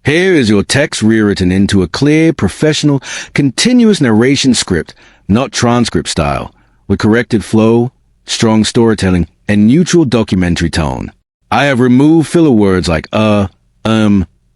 Here is your text rewritten into a clear, professional, continuous narration script, not transcript style, with corrected flow, strong storytelling, and neutral documentary tone. I have removed filler words like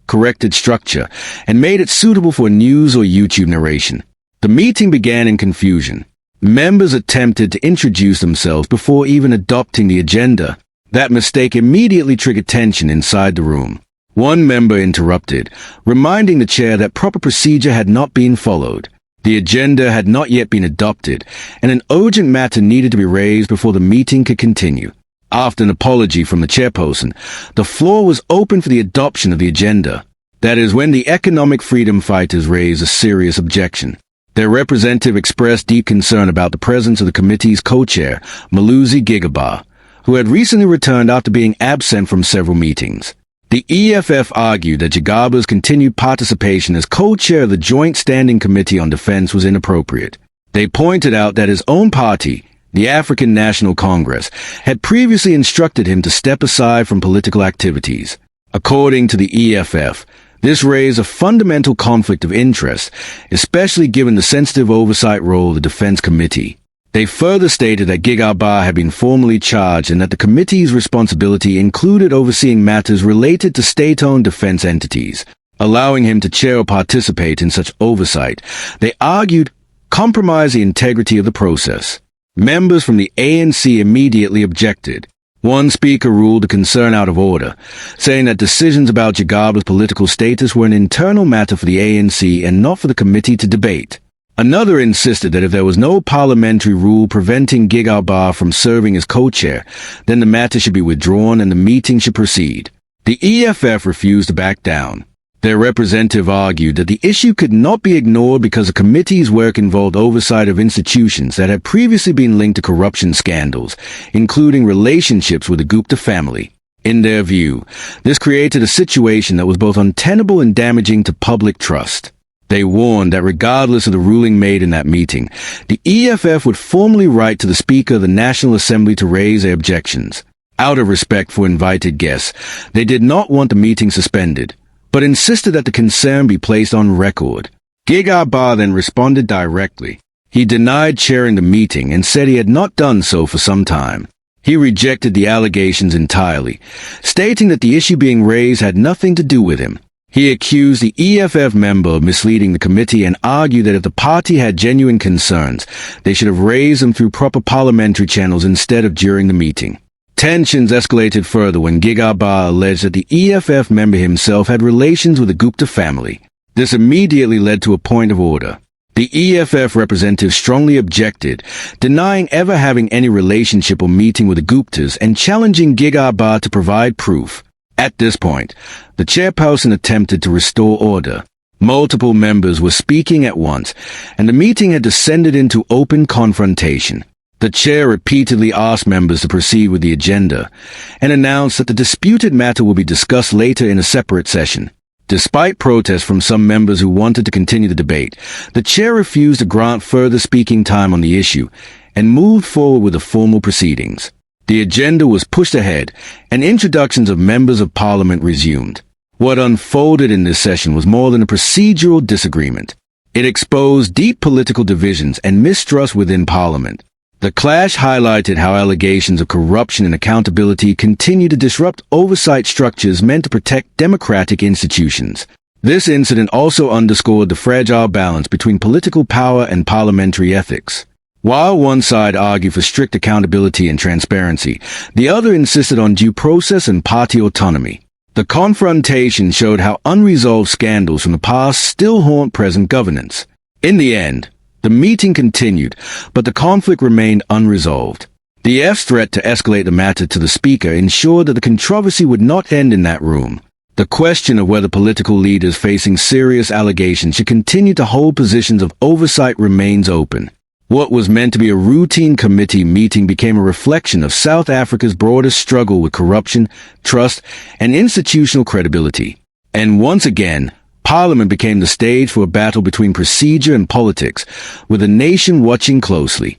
corrected structure, and made it suitable for news or YouTube narration. The meeting began in confusion. Members attempted to introduce themselves before even adopting the agenda. That mistake immediately triggered tension inside the room. One member interrupted, reminding the chair that proper procedure had not been followed. The agenda had not yet been adopted, and an urgent matter needed to be raised before the meeting could continue. After an apology from the chairperson, the floor was open for the adoption of the agenda. That is when the economic freedom fighters raised a serious objection. Their representative expressed deep concern about the presence of the committee's co-chair, Malusi Gigaba, who had recently returned after being absent from several meetings. The EFF argued that Gigaba's continued participation as co-chair of the Joint Standing Committee on Defense was inappropriate. They pointed out that his own party, the African National Congress, had previously instructed him to step aside from political activities. According to the EFF, this raised a fundamental conflict of interest, especially given the sensitive oversight role of the Defense Committee. They further stated that Gigaba had been formally charged and that the committee's responsibility included overseeing matters related to state-owned defense entities. Allowing him to chair or participate in such oversight, they argued, compromised the integrity of the process. Members from the ANC immediately objected. One speaker ruled the concern out of order, saying that decisions about Gigaba's political status were an internal matter for the ANC and not for the committee to debate. Another insisted that if there was no parliamentary rule preventing Gigaba from serving as co-chair, then the matter should be withdrawn and the meeting should proceed. The EFF refused to back down. Their representative argued that the issue could not be ignored because the committee's work involved oversight of institutions that had previously been linked to corruption scandals, including relationships with the Gupta family. In their view, this created a situation that was both untenable and damaging to public trust. They warned that regardless of the ruling made in that meeting, the EFF would formally write to the Speaker of the National Assembly to raise their objections. Out of respect for invited guests, they did not want the meeting suspended, but insisted that the concern be placed on record. Gigaba then responded directly. He denied chairing the meeting and said he had not done so for some time. He rejected the allegations entirely, stating that the issue being raised had nothing to do with him. He accused the EFF member of misleading the committee and argued that if the party had genuine concerns, they should have raised them through proper parliamentary channels instead of during the meeting. Tensions escalated further when Gigaba alleged that the EFF member himself had relations with the Gupta family. This immediately led to a point of order. The EFF representative strongly objected, denying ever having any relationship or meeting with the Guptas and challenging Gigaba to provide proof. At this point, the chairperson attempted to restore order. Multiple members were speaking at once, and the meeting had descended into open confrontation. The chair repeatedly asked members to proceed with the agenda, and announced that the disputed matter will be discussed later in a separate session. Despite protests from some members who wanted to continue the debate, the chair refused to grant further speaking time on the issue, and moved forward with the formal proceedings. The agenda was pushed ahead, and introductions of members of parliament resumed. What unfolded in this session was more than a procedural disagreement. It exposed deep political divisions and mistrust within parliament. The clash highlighted how allegations of corruption and accountability continue to disrupt oversight structures meant to protect democratic institutions. This incident also underscored the fragile balance between political power and parliamentary ethics. While one side argued for strict accountability and transparency, the other insisted on due process and party autonomy. The confrontation showed how unresolved scandals from the past still haunt present governance. In the end, the meeting continued, but the conflict remained unresolved. The EF's threat to escalate the matter to the Speaker ensured that the controversy would not end in that room. The question of whether political leaders facing serious allegations should continue to hold positions of oversight remains open. What was meant to be a routine committee meeting became a reflection of South Africa's broader struggle with corruption, trust, and institutional credibility. And once again, Parliament became the stage for a battle between procedure and politics, with the nation watching closely.